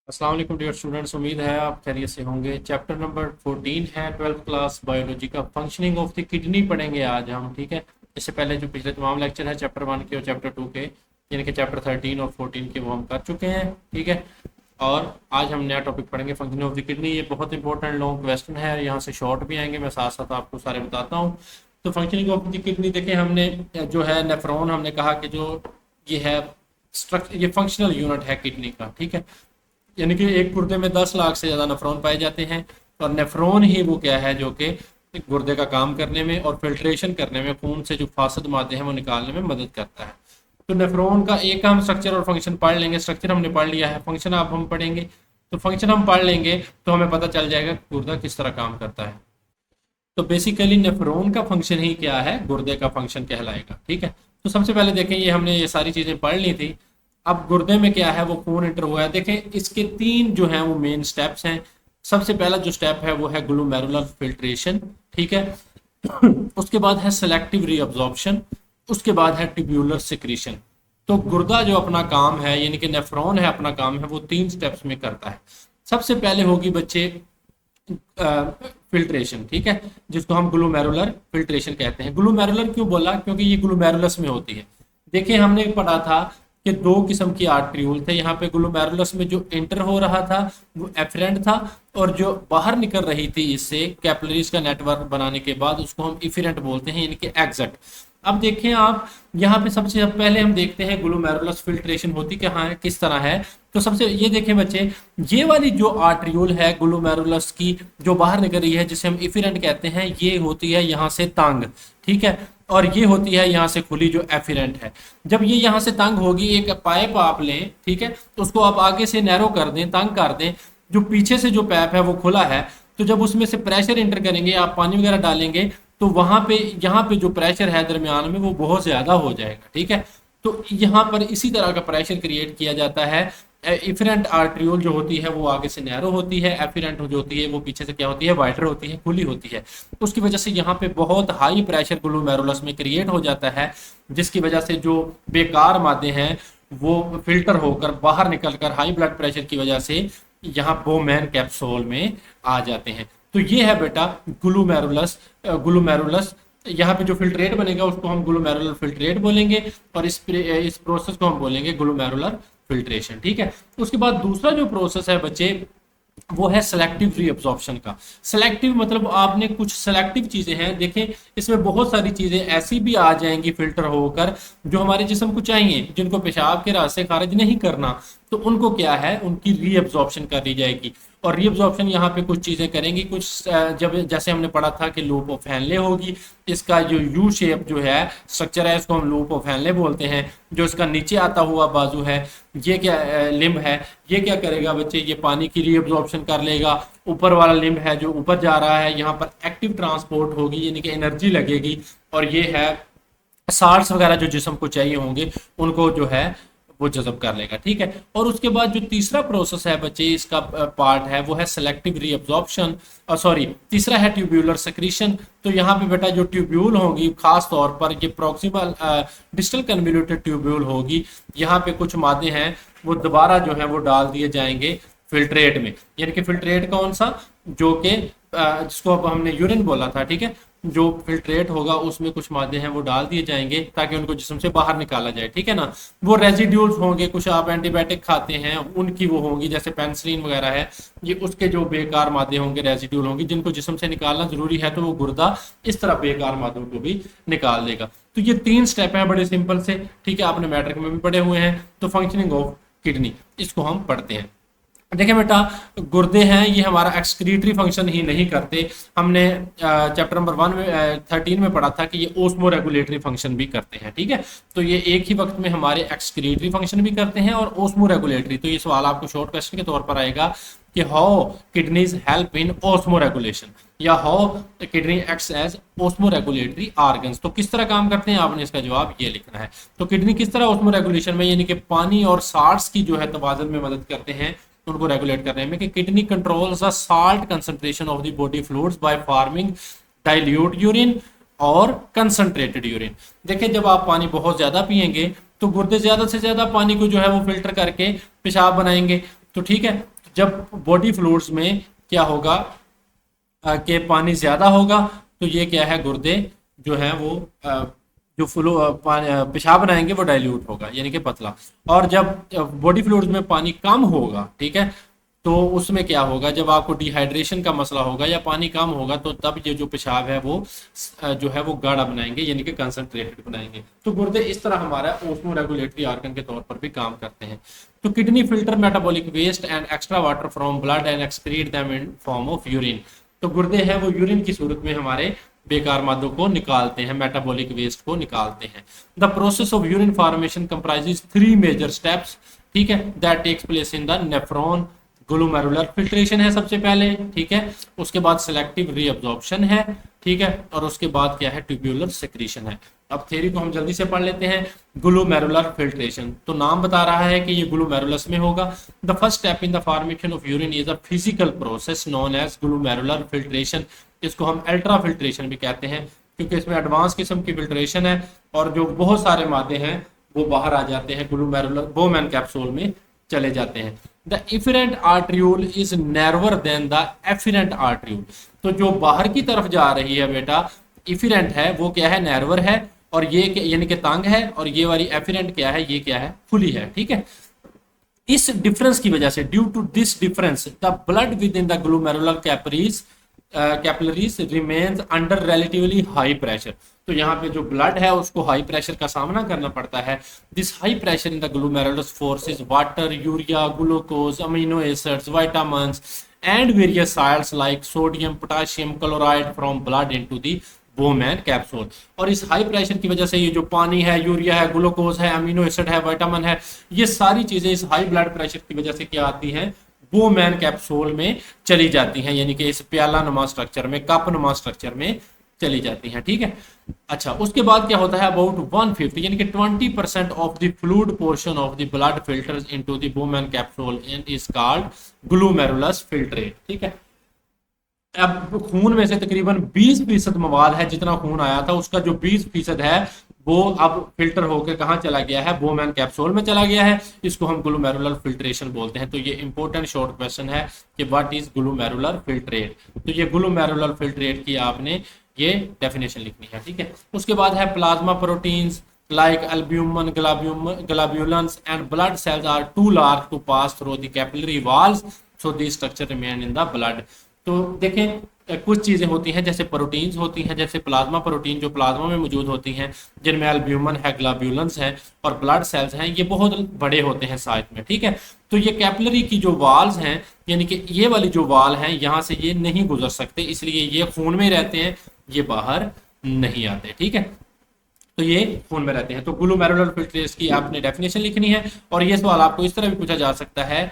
अस्सलाम वालेकुम dear students, उम्मीद है आप खैरियत से होंगे। चैप्टर नंबर 14 है 12th क्लास बायोलॉजी का, फंक्शनिंग ऑफ द किडनी पढ़ेंगे आज हम। ठीक है, इससे पहले जो पिछले तमाम लेक्चर है चैप्टर 1 के और चैप्टर 2 के, यानी कि चैप्टर 13 और 14 के, वो हम कर चुके हैं। ठीक है, और आज हम नया टॉपिक पढ़ेंगे, फंक्शनिंग ऑफ द किडनी। ये बहुत इंपॉर्टेंट लॉन्ग क्वेश्चन है, यहाँ से शॉर्ट भी आएंगे, मैं साथ साथ आपको सारे बताता हूँ। तो फंक्शनिंग ऑफ द किडनी देखें, हमने जो है नेफ्रॉन, हमने कहा कि जो ये है स्ट्रक्चर, ये फंक्शनल यूनिट है किडनी का। ठीक है, यानी कि एक गुर्दे में 10 लाख से ज़्यादा नेफ्रॉन पाए जाते हैं, और नेफ्रॉन ही वो क्या है जो कि गुर्दे का काम करने में और फिल्ट्रेशन करने में, खून से जो फासद मादे हैं वो निकालने में मदद करता है। तो नेफ्रॉन का एक हम स्ट्रक्चर और फंक्शन पढ़ लेंगे। स्ट्रक्चर हमने पढ़ लिया है, फंक्शन अब हम पढ़ेंगे। तो फंक्शन हम पढ़ लेंगे तो हमें पता चल जाएगा गुर्दा किस तरह काम करता है। तो बेसिकली नेफ्रॉन का फंक्शन ही क्या है, गुर्दे का फंक्शन कहलाएगा। ठीक है, तो सबसे पहले देखें, ये हमने ये सारी चीज़ें पढ़ ली थी। अब गुर्दे में क्या है, वो खून एंटर हुआ है। देखें, इसके 3 जो हैं वो मेन स्टेप्स हैं। सबसे पहला जो स्टेप है वो है ग्लोमेरुलर फिल्ट्रेशन। ठीक है, उसके बाद है सेलेक्टिव रीअब्जॉर्प्शन, उसके बाद है ट्यूब्यूलर सिक्रीशन। तो गुर्दा जो अपना काम है, यानी कि नेफ्रॉन है, अपना काम है वो 3 स्टेप्स में करता है। सबसे पहले होगी बच्चे फिल्ट्रेशन। ठीक है, जिसको हम ग्लोमेरुलर फिल्ट्रेशन कहते हैं। ग्लोमेरुलर क्यों बोला, क्योंकि ये ग्लोमेरुलस में होती है। देखिए, हमने पढ़ा था कि 2 किस्म की आर्ट्रियूल थे। यहाँ पे ग्लोमेरुलस में जो एंटर हो रहा था वो एफरेंट था, और जो बाहर निकल रही थी इससे कैपिलरीज का नेटवर्क बनाने के बाद, उसको हम इफेरेंट बोलते हैं, यानी कि एग्जट। अब देखें आप, यहाँ पे सबसे पहले हम देखते हैं ग्लोमेरुलस फिल्ट्रेशन होती कहाँ है, किस तरह है। तो सबसे ये देखें बच्चे, ये वाली जो आर्ट्रियोल है ग्लोमेरुलस की, जो बाहर निकल रही है, जिसे हम इफेरेंट कहते हैं, ये होती है यहाँ से तंग। ठीक है, और ये होती है यहाँ से खुली, जो एफिरेंट है। जब ये यहाँ से तंग होगी, एक पाइप आप लें, ठीक है, तो उसको आप आगे से नैरो कर दें, तंग कर दें। जो पीछे से जो पाइप है वो खुला है, तो जब उसमें से प्रेशर इंटर करेंगे, आप पानी वगैरह डालेंगे, तो वहां पे, यहाँ पे जो प्रेशर है दरमियान में, वो बहुत ज्यादा हो जाएगा। ठीक है, तो यहाँ पर इसी तरह का प्रेशर क्रिएट किया जाता है। इफरेंट आर्ट्रियोल जो होती है वो आगे से नैरो होती है, एफिरेंट जो होती है वो पीछे से क्या होती है, वाइडर होती है, खुली होती है। उसकी वजह से यहाँ पे बहुत हाई प्रेशर ग्लोमेरुलस में क्रिएट हो जाता है, जिसकी वजह से जो बेकार मादे हैं वो फिल्टर होकर बाहर निकलकर हाई ब्लड प्रेशर की वजह से यहाँ बोमैन कैप्सूल में आ जाते हैं। तो ये है बेटा ग्लोमेरुलस। ग्लोमेरुलस यहाँ पे जो फिल्ट्रेट बनेगा उसको हम ग्लोमेरुलर फिल्ट्रेट बोलेंगे, और इस प्रोसेस को हम बोलेंगे ग्लोमेरुलर फिल्ट्रेशन। ठीक है, उसके बाद दूसरा जो प्रोसेस है बच्चे, वो है सेलेक्टिव रीअब्जॉर्प्शन का। सेलेक्टिव मतलब आपने कुछ सेलेक्टिव चीजें हैं, देखें इसमें बहुत सारी चीजें ऐसी भी आ जाएंगी फिल्टर होकर, जो हमारे जिस्म को चाहिए, जिनको पेशाब के रास्ते खारिज नहीं करना, तो उनको क्या है, उनकी रीअब्जॉर्प्शन कर दी जाएगी। और रीअब्जॉर्प्शन यहाँ पे कुछ चीजें करेंगी, कुछ जब जैसे हमने पढ़ा था कि लूप ऑफ हेनले होगी। इसका जो यू शेप जो है स्ट्रक्चर है, इसको हम लूप ऑफ हेनले बोलते हैं। जो इसका नीचे आता हुआ बाजू है, ये क्या लिम्ब है, ये क्या करेगा बच्चे, ये पानी की रीअब्जॉर्प्शन कर लेगा। ऊपर वाला लिम्ब है जो ऊपर जा रहा है, यहाँ पर एक्टिव ट्रांसपोर्ट होगी, यानी कि एनर्जी लगेगी, और ये है साल्ट्स वगैरह जो जिस्म को चाहिए होंगे उनको जो है वो जज़ब कर लेगा। ठीक है, और उसके बाद जो तीसरा प्रोसेस है बच्चे, इसका पार्ट है, वो है सेलेक्टिव रीअब्जॉर्प्शन, और सॉरी तीसरा है ट्यूब्यूलर सिक्रीशन। तो यहाँ पे बेटा जो ट्यूब्यूल होगी, खास तौर पर ये प्रॉक्सिमल डिस्टल कन्वोल्यूटेड ट्यूब्यूल होगी, यहाँ पे कुछ मादे हैं वो दोबारा जो है वो डाल दिए जाएंगे फिल्ट्रेट में। यानी कि फिल्ट्रेट कौन सा, जो कि जिसको अब हमने यूरिन बोला था। ठीक है, जो फिल्ट्रेट होगा उसमें कुछ मादे हैं वो डाल दिए जाएंगे ताकि उनको जिस्म से बाहर निकाला जाए। ठीक है ना, वो रेजिड्यूल्स होंगे, कुछ आप एंटीबायोटिक खाते हैं उनकी वो होंगी, जैसे पेनिसिलिन वगैरह है, ये उसके जो बेकार मादे होंगे, रेजिड्यूल होंगे, जिनको जिस्म से निकालना जरूरी है, तो वो गुर्दा इस तरह बेकार मादों को भी निकाल देगा। तो ये 3 स्टेप हैं बड़े सिंपल से। ठीक है, आपने मैट्रिक में भी पढ़े हुए हैं। तो फंक्शनिंग ऑफ किडनी, इसको हम पढ़ते हैं। देखिए बेटा, गुर्दे हैं ये हमारा एक्सक्रीटरी फंक्शन ही नहीं करते। हमने चैप्टर नंबर 1 में 13 में पढ़ा था कि ये ओस्मो रेगुलेटरी फंक्शन भी करते हैं। ठीक है, तो ये एक ही वक्त में हमारे एक्सक्रीटरी फंक्शन भी करते हैं और ओस्मो रेगुलेटरी। तो ये सवाल आपको शॉर्ट क्वेश्चन के तौर पर आएगा कि how kidneys help in osmoregulation, या how kidney acts as osmoregulatory organs. तो किस तरह काम करते हैं, आपने इसका जवाब ये लिखना है। तो किडनी किस तरह ओस्मो रेगुलेशन में, यानी कि पानी और साल्ट्स की जो है तवाज़ुन में मदद करते हैं, उनको रेगुलेट करने में। कि kidney controls the salt concentration of the body fluids by forming dilute urine और कंसंट्रेटेड यूरिन। देखिए, जब आप पानी बहुत ज्यादा पिएंगे तो गुर्दे ज्यादा से ज्यादा पानी को जो है वो फिल्टर करके पेशाब बनाएंगे। तो ठीक है, जब बॉडी फ्लूइड्स में क्या होगा कि पानी ज्यादा होगा तो ये क्या है, गुर्दे जो है वो जो पेशाब बनाएंगे वो डाइल्यूट होगा यानी कि पतला। और जब बॉडी फ्लूइड्स में पानी कम होगा, ठीक है, तो उसमें क्या होगा, जब आपको डिहाइड्रेशन का मसला होगा या पानी कम होगा तो तब ये जो पेशाब है वो जो है वो गाढ़ा बनाएंगे यानी कि कंसंट्रेटेड बनाएंगे। तो गुर्दे इस तरह हमारा ऑस्मो रेगुलेटरी ऑर्गन के तौर पर भी काम करते हैं। तो kidney filter metabolic waste and extra water from blood and excrete them in form of urine. तो गुर्दे हैं वो यूरिन की सूरत में हमारे बेकार मादों को निकालते हैं, मेटाबॉलिक वेस्ट को निकालते हैं। The process of urine formation comprises 3 major steps, ठीक है, that takes place in the nephron. Glomerular filtration है सबसे पहले, ठीक है, उसके बाद सिलेक्टिव रीअब्जॉर्प्शन है, ठीक है, और उसके बाद क्या है, ट्यूब्यूलर सेक्रीशन है। अब थ्योरी को हम जल्दी से पढ़ लेते हैं। ग्लोमेरुलर फिल्ट्रेशन, तो नाम बता रहा है कि ये ग्लोमेरुलस में होगा। The first step in the formation of urine is a physical process known as glomerular filtration. इसको हम अल्ट्रा फिल्ट्रेशन भी कहते हैं क्योंकि इसमें एडवांस किस्म की फिल्ट्रेशन है और जो बहुत सारे मादे हैं वो बाहर आ जाते हैं, ग्लोमेरुलर बोमैन कैप्सूल में चले जाते हैं। The efferent arteriole is narrower than the afferent arteriole. तो जो बाहर की तरफ जा रही है बेटा, इफिरेंट है, वो क्या है, नैरोअर है, और ये यानी कि तंग है, और ये वाली एफिरेंट क्या है, ये क्या है, खुली है, ठीक है। इस डिफरेंस की वजह से, due to this difference, the blood within the glomerular capillaries remains under relatively high pressure. तो यहाँ पे जो ब्लड है उसको हाई प्रेशर का सामना करना पड़ता है। This high pressure in the glomerulus forces water, urea, glucose, amino acids, vitamins and various salts like sodium, potassium, chloride from blood into the Bowman capsule. और इस हाई प्रेशर की वजह से ये जो पानी है, यूरिया है, ग्लूकोज है, अमीनो एसिड है, विटामिन है, ये सारी चीजें इस हाई ब्लड प्रेशर की वजह से क्या आती हैं, बोमैन कैप्सूल में चली जाती हैं, यानी कि इस प्याला नुमा स्ट्रक्चर में, कप नुमा स्ट्रक्चर में चली जाती हैं, ठीक है। अच्छा, उसके बाद क्या होता है, अबाउट 150 यानी कि 20% of the fluid portion of the blood filters into the Bowman capsule and is called glomerulus filtrate, ठीक है। अब खून में से तकरीबन 20% मवाद है, जितना खून आया था उसका जो 20% है वो अब फिल्टर होकर कहाँ चला गया है, बोमैन कैप्सूल में चला गया है। इसको हम ग्लोमेरुलर फिल्ट्रेशन बोलते हैं। तो ये इंपॉर्टेंट शॉर्ट क्वेश्चन है कि व्हाट इज ग्लोमेरुलर फिल्ट्रेट। तो ये ग्लोमेरुलर फिल्ट्रेट की आपने ये डेफिनेशन लिखनी है, ठीक है। उसके बाद है plasma proteins like albumin, globulins and blood cells are too large to pass through the capillary walls, so these structure remain in the blood। तो देखें कुछ चीजें होती हैं जैसे प्रोटीन्स होती हैं, जैसे प्लाज्मा प्रोटीन जो प्लाज्मा में मौजूद होती हैं, जिनमें एल्ब्यूमिन है, ग्लोबुलिन्स हैं और ब्लड सेल्स हैं, ये बहुत बड़े होते हैं साइज में, ठीक है। तो ये कैपिलरी की जो वाल्स हैं, यानी कि ये वाली जो वाल हैं, यहाँ से ये नहीं गुजर सकते, इसलिए ये खून में रहते हैं, ये बाहर नहीं आते, ठीक है। तो ये खून में रहते हैं। तो ग्लोमेरुलर फिल्ट्रेशन की आपने डेफिनेशन लिखनी है। और ये सवाल आपको इस तरह भी पूछा जा सकता है,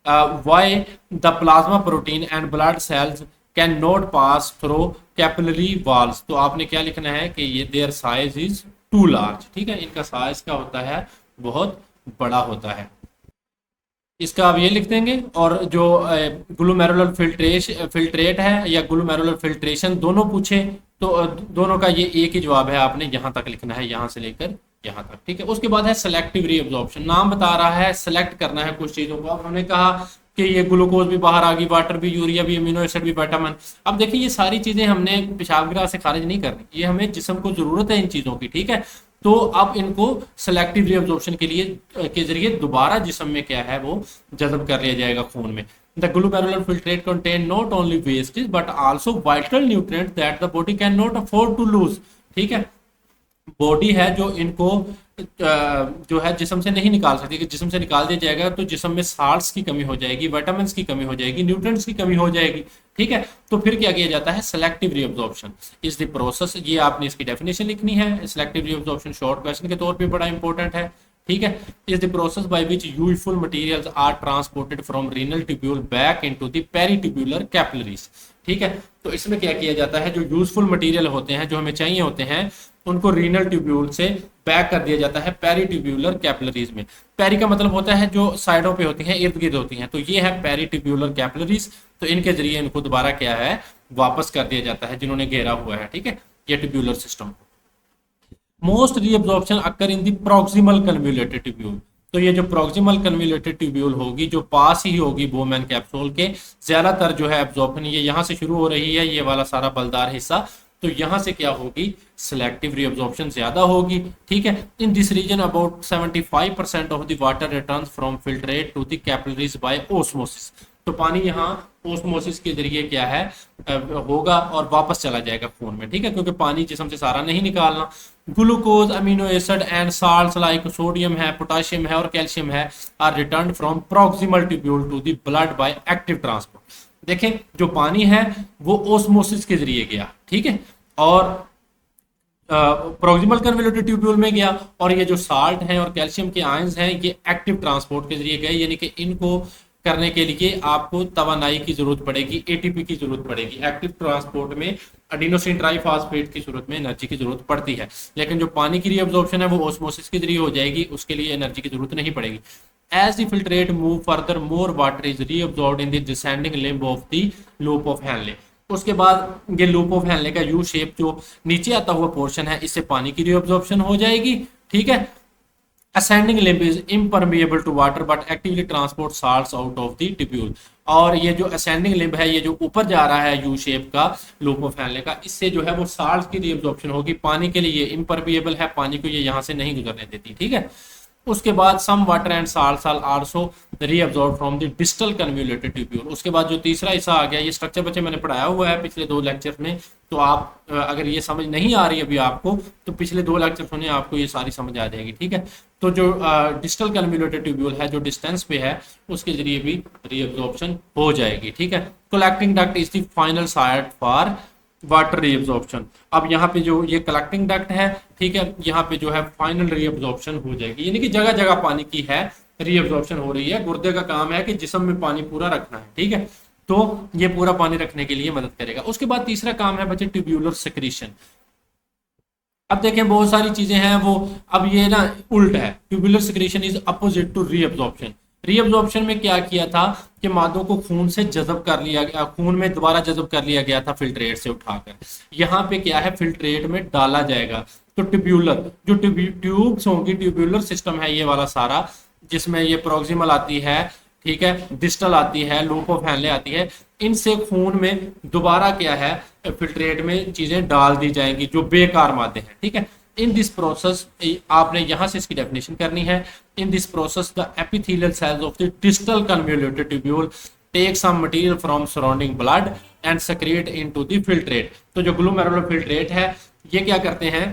why the plasma protein and blood cells can not pass through capillary walls. तो आपने क्या लिखना है कि ये their size is too large, ठीक है, इनका साइज क्या होता है, बहुत बड़ा होता है। इसका आप ये लिख देंगे। और जो ग्लोमेरुलर फिल्ट्रेट है या ग्लोमेरुलर फिल्ट्रेशन दोनों पूछे तो दोनों का ये एक ही जवाब है, आपने यहाँ तक लिखना है, यहाँ से लेकर यहाँ तक, ठीक है। उसके बाद है सेलेक्टिव रीअब्जॉर्प्शन। नाम बता रहा है सेलेक्ट करना है कुछ चीजों को। अब हमने कहा कि ये ग्लूकोज भी बाहर आ गई, वाटर भी, यूरिया भी, अमीनो एसिड भी, विटामिन। अब देखिए ये सारी चीजें हमने पेशाब गिरा से खारिज नहीं करनी, ये हमें जिस्म को जरूरत है इन चीजों की, ठीक है। तो अब इनको सेलेक्टिव रीअब्जॉर्प्शन के जरिए दोबारा जिस्म में क्या है वो जज़ब कर लिया जाएगा खून में। The glomerular filtrate contain not only wastes but also vital nutrients that the body cannot afford to lose, ठीक है। बॉडी है जो इनको जो है जिस्म से नहीं निकाल सकती, कि जिस्म से निकाल दिया जाएगा तो जिस्म में साल्ट्स की कमी हो जाएगी, विटामिन की कमी हो जाएगी, न्यूट्रिएंट्स की कमी हो जाएगी, ठीक है। तो फिर क्या किया जाता है, selective reabsorption is the process. ये आपने इसकी डेफिनेशन लिखनी है। सेलेक्टिव रीअब्जॉर्प्शन शॉर्ट क्वेश्चन के तौर पे बड़ा इंपॉर्टेंट है, ठीक है। Is the process by which useful materials are transported from renal tubule back into the peritubular capillaries, ठीक है। तो इसमें क्या किया जाता है, जो यूजफुल मटेरियल होते हैं, जो हमें चाहिए होते हैं, उनको रीनल ट्यूब्यूल से बैक कर दिया जाता है पेरिट्यूब्यूलर कैपिलरीज में। पेरी का मतलब होता है जो साइडों पे होती हैं, इर्द गिर्द होती हैं। तो ये है पेरिट्यूब्यूलर कैपिलरीज। तो इनके जरिए इनको दोबारा क्या है, वापस कर दिया जाता है, जिन्होंने घेरा हुआ है, ठीक है, ये tubular system. Most reabsorption occur in the proximal convoluted tubule. तो ये जो प्रोक्सिमल कन्वोल्यूटेड ट्यूब्यूल होगी जो पास ही होगी बोमेन कैप्सूल के, ज्यादातर जो है एब्जॉर्प्शन ये यहाँ से शुरू हो रही है, ये वाला सारा बलदार हिस्सा, तो यहां से क्या होगी, सिलेक्टिव रीअब्जॉर्प्शन ज्यादा होगी। ठीक है, in this region about 75% of the water returns from filtrate to the capillaries by osmosis. तो पानी यहाँ ओस्मोसिस के जरिए क्या है होगा और वापस चला जाएगा खून में। ठीक है, क्योंकि पानी जिस्म से सारा नहीं निकालना। Glucose, amino acid and salts like sodium है, पोटाशियम है और कैल्शियम है are return from proximal tubule to the blood by active transport. देखें, जो पानी है वो ओस्मोसिस के जरिए गया, ठीक है, और प्रोक्सिमल कन्वोल्यूटेड ट्यूब्यूल में गया, और ये जो साल्ट हैं और कैल्शियम के आयंस हैं ये एक्टिव ट्रांसपोर्ट के जरिए गए, यानी कि इनको करने के लिए आपको तवानाई की जरूरत पड़ेगी, एटीपी की जरूरत पड़ेगी। एक्टिव ट्रांसपोर्ट में एडिनोसिन ट्राइफॉस्फेट की सूरत में एनर्जी की जरूरत पड़ती है, लेकिन जो पानी की रीअब्जॉर्प्शन है वो ओस्मोसिस के जरिए हो जाएगी, उसके लिए एनर्जी की जरूरत नहीं पड़ेगी। As the filtrate move further, more water is reabsorbed in the descending limb of the loop of Henle। उसके बाद ये लूप ऑफ हैनले का यू शेप जो नीचे आता हुआ पोर्शन है, इससे पानी की रीअब्जॉर्प्शन हो जाएगी। ठीक है, ascending limb is impermeable to water but actively transport salts out of the tubule। और ये जो ascending limb है, ये जो ऊपर जा रहा है यू शेप का लूप ऑफ हैनले का, इससे जो है वो साल्ट की रीअब्जॉर्प्शन होगी। पानी के लिए इम्परमिएबल है, पानी को ये यहाँ से नहीं गुजरने देती। ठीक है, उसके बाद some water and salts are also reabsorb from the distal convoluted tubule. उसके बाद जो तीसरा हिस्सा आ गया, ये स्ट्रक्चर बच्चे मैंने पढ़ाया हुआ है पिछले 2 लेक्चर में, तो आप अगर ये समझ नहीं आ रही अभी आपको तो पिछले 2 लेक्चर सुनिए, आपको ये सारी समझ आ जाएगी। ठीक है, तो जो डिस्टल कन्वोल्यूटेड ट्यूब्यूल है जो डिस्टेंस पे है उसके जरिए भी रीअब्सॉर्प्शन हो जाएगी। ठीक है, collecting duct is the final site for water reabsorption. अब यहाँ पे जो ये कलेक्टिंग डक्ट है, ठीक है, यहाँ पे जो है फाइनल रीअब्जॉर्प्शन हो जाएगी, यानी कि जगह जगह पानी की है रीअब्जॉर्प्शन हो रही है। गुर्दे का काम है कि जिस्म में पानी पूरा रखना है। ठीक है, तो ये पूरा पानी रखने के लिए मदद करेगा। उसके बाद तीसरा काम है बच्चे ट्यूब्यूलर सेक्रीशन। अब देखें बहुत सारी चीजें हैं वो, अब ये ना उल्ट है, tubular secretion is opposite to reabsorption. Reabsorption में क्या किया था कि मादों को खून से जज़ब कर लिया गया, खून में दोबारा जज़ब कर लिया गया था फिल्ट्रेट से उठाकर। यहाँ पे क्या है, फिल्ट्रेट में डाला जाएगा। तो ट्यूब्यूलर जो ट्यूब्स होंगी, ट्यूब्यूलर सिस्टम है ये वाला सारा, जिसमें ये प्रोक्सिमल आती है, ठीक है, डिस्टल आती है, लूप ऑफ हैनले आती है, इनसे खून में दोबारा क्या है फिल्ट्रेट में चीजें डाल दी जाएंगी जो बेकार मादे हैं। ठीक है, इन दिस प्रोसेस आपने यहां से इसकी डेफिनेशन करनी है। In this process the epithelial cells of the distal convoluted tubule take some material from surrounding blood and secrete into the filtrate. तो जो ग्लोमेरुलर फिल्ट्रेट है ये क्या करते हैं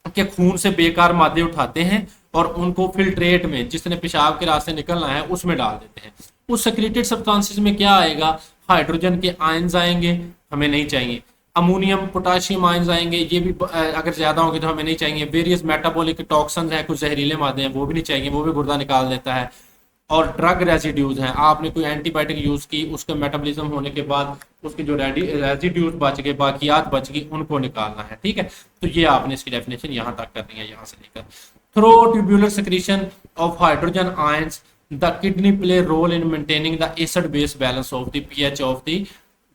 कि खून से बेकार मादे उठाते हैं और उनको फिल्ट्रेट में, जिसने पेशाब के रास्ते निकलना है, उसमें डाल देते हैं। उस सेक्रेटेड सब्सटेंसेस में क्या आएगा, हाइड्रोजन के आयंस आएंगे, हमें नहीं चाहिए। अमोनियम, पोटाशियम आयंस आएंगे, ये भी अगर ज्यादा होंगे तो हमें नहीं चाहिए। वेरियस मेटाबॉलिक टॉक्सिन्स हैं, कुछ जहरीले मादे हैं, वो भी नहीं चाहिए, वो भी गुर्दा निकाल देता है। और ड्रग रेजिड्यूज हैं, आपने कोई एंटीबायोटिक यूज की, उसका मेटाबॉलिज्म होने के बाद उसके जो रेजिड्यूज बच गए, बाकियात बच गई, उनको निकालना है। ठीक है, तो ये आपने इसकी डेफिनेशन यहाँ तक करनी है, यहाँ से लेकर through tubular secretion of hydrogen ions the kidney play role in maintaining the acid base balance of the pH of the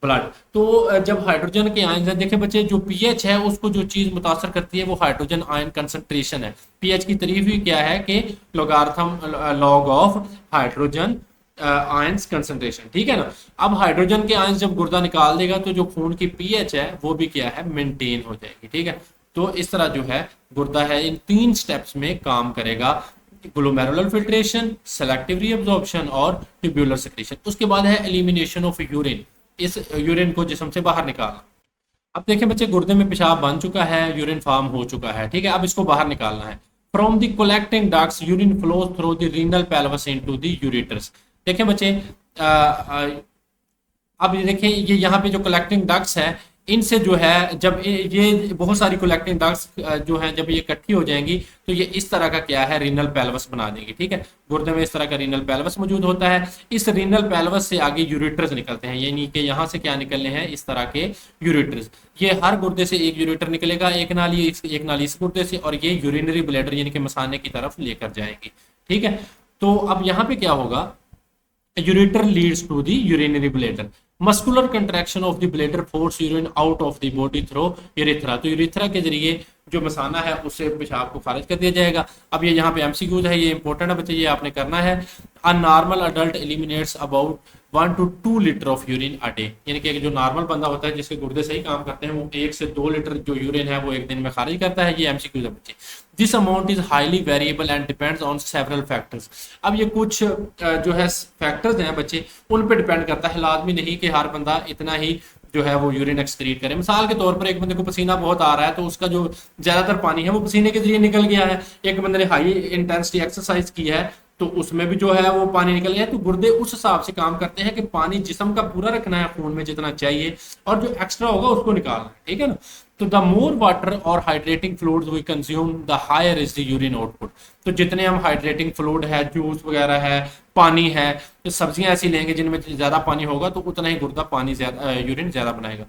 blood. तो जब हाइड्रोजन के आयन है, देखें बच्चे, जो पीएच है उसको जो चीज मुतासर करती है वो हाइड्रोजन आयन कंसंट्रेशन है। पीएच की तारीफ ही क्या है कि logarithm log of hydrogen ions concentration. ठीक है ना, अब हाइड्रोजन के आयंस जब गुर्दा निकाल देगा तो जो खून की पीएच है वो भी क्या है, मेंटेन हो जाएगी। ठीक है, तो इस तरह जो है गुर्दा है इन 3 स्टेप्स में काम करेगा, ग्लोमेरुलर फिल्ट्रेशन, सेलेक्टिव रीअब्जॉर्प्शन और ट्यूब्यूलर सेक्रेशन। उसके बाद है एलिमिनेशन ऑफ यूरिन, इस यूरिन को जिस्म से बाहर निकालना। अब देखें बच्चे, गुर्दे में पेशाब बन चुका है, यूरिन फॉर्म हो चुका है। ठीक है, अब इसको बाहर निकालना है। From the collecting ducts urine flows through the renal pelvis into the ureters. देखें बच्चे, अब ये देखें, ये यहाँ पे जो कलेक्टिंग डक्ट्स है, इनसे जो है जब ये बहुत सारी कलेक्टिंग डक्ट्स जो हैं जब ये इकट्ठी हो जाएंगी तो ये इस तरह का क्या है, रीनल पेल्विस बना देंगी। ठीक है, गुर्दे में इस तरह का रीनल पेल्विस मौजूद होता है। इस रीनल पेल्विस से आगे यूरेटर्स निकलते हैं, यानी कि यहाँ से क्या निकलने हैं, इस तरह के यूरेटर्स। ये हर गुर्दे से एक यूरेटर निकलेगा, एक नाली इस गुर्दे से, और ये यूरिनरी ब्लैडर यानी कि मसाने की तरफ लेकर जाएगी। ठीक है, तो अब यहाँ पे क्या होगा, ureter leads to the urinary bladder. Muscular contraction of the bladder force urine out of the body through urethra, तो यूरिथ्रा के जरिए जो मसाना है उससे पेशाब को खारिज कर दिया जाएगा। अब ये यहाँ पे एमसीक्यूज है, ये इंपॉर्टेंट है बच्चे, ये आपने करना है। A normal adult eliminates about 1 to 2 litre of urine a day, यानी कि जो नॉर्मल बंदा होता है जिसके गुर्दे सही काम करते हैं वो 1 से 2 लीटर जो यूरिन है वो एक दिन में खारिज करता है। ये एमसीक्यूज है बच्चे। This amount is highly variable and depends on several factors. अब ये कुछ जो है फैक्टर्स हैं बच्चे, उन पे डिपेंड करता है, लाजमी नहीं कि हर बंदा इतना ही जो है वो यूरिन एक्सक्रीट करे। मिसाल के तौर पर एक बंदे को पसीना बहुत आ रहा है तो उसका जो ज्यादातर पानी है वो पसीने के जरिए निकल गया है। एक बंदे ने हाई इंटेंसिटी एक्सरसाइज की है तो उसमें भी जो है वो पानी निकल गया है। तो गुर्दे उस हिसाब से काम करते हैं कि पानी जिस्म का पूरा रखना है खून में जितना चाहिए, और जो एक्स्ट्रा होगा उसको निकालना है, ठीक है ना। तो द मोर वाटर और hydrating fluids we consume the higher is the urine output. तो जितने हम हाइड्रेटिंग फ्लूइड है, जूस वगैरह है, पानी है, सब्जियां ऐसी लेंगे जिनमें ज्यादा पानी होगा तो उतना ही गुर्दा पानी ज्यादा यूरिन ज्यादा बनाएगा।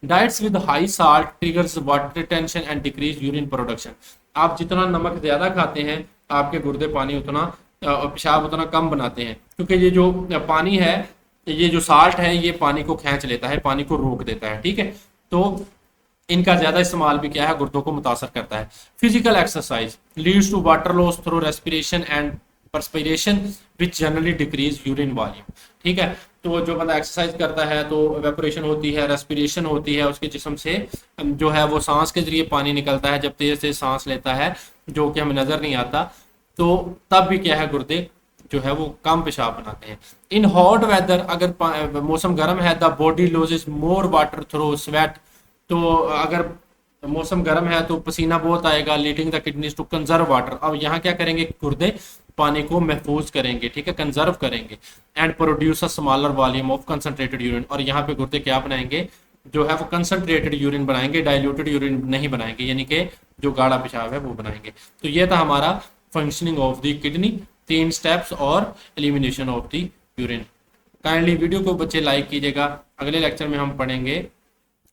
Diets with high salt triggers water retention and decrease urine production. आप जितना नमक ज्यादा खाते हैं आपके गुर्दे पानी उतना पेशाब उतना कम बनाते हैं, क्योंकि ये जो पानी है, ये जो साल्ट है ये पानी को खींच लेता है, पानी को रोक देता है, ठीक है। तो इनका ज्यादा इस्तेमाल भी क्या है गुर्दों को मुतासर करता है। Physical exercise leads to water loss through respiration and perspiration which generally decrease urine volume, ठीक है। तो जो बंदा एक्सरसाइज करता है तो वेपोरेशन होती है, रेस्पिरेशन होती है, उसके जिस्म से जो है वो सांस के जरिए पानी निकलता है, जब तेज से सांस लेता है जो कि हमें नजर नहीं आता, तो तब भी क्या है गुर्दे जो है वो कम पेशाब बनाते हैं। इन हॉट वेदर, अगर मौसम गर्म है, the body loses more water through sweat. तो अगर मौसम गर्म है तो पसीना बहुत आएगा, leading the kidneys to conserve water. अब यहाँ क्या करेंगे गुर्दे पानी को महफूज करेंगे, ठीक है, कंजर्व करेंगे। And produce a smaller volume of concentrated urine, और यहाँ पे गुर्दे क्या बनाएंगे जो है वो कंसंट्रेटेड यूरिन बनाएंगे, डाइल्यूटेड यूरिन नहीं बनाएंगे, यानी कि जो गाढ़ा पेशाब है वो बनाएंगे। तो ये था हमारा functioning of the kidney, 3 steps और elimination of the urine. Kindly video को बच्चे लाइक कीजिएगा। अगले लेक्चर में हम पढ़ेंगे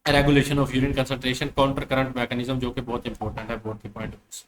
regulation of urine concentration, counter current mechanism, जो कि बहुत इंपॉर्टेंट है बोर्ड के पॉइंट ऑफ व्यू से।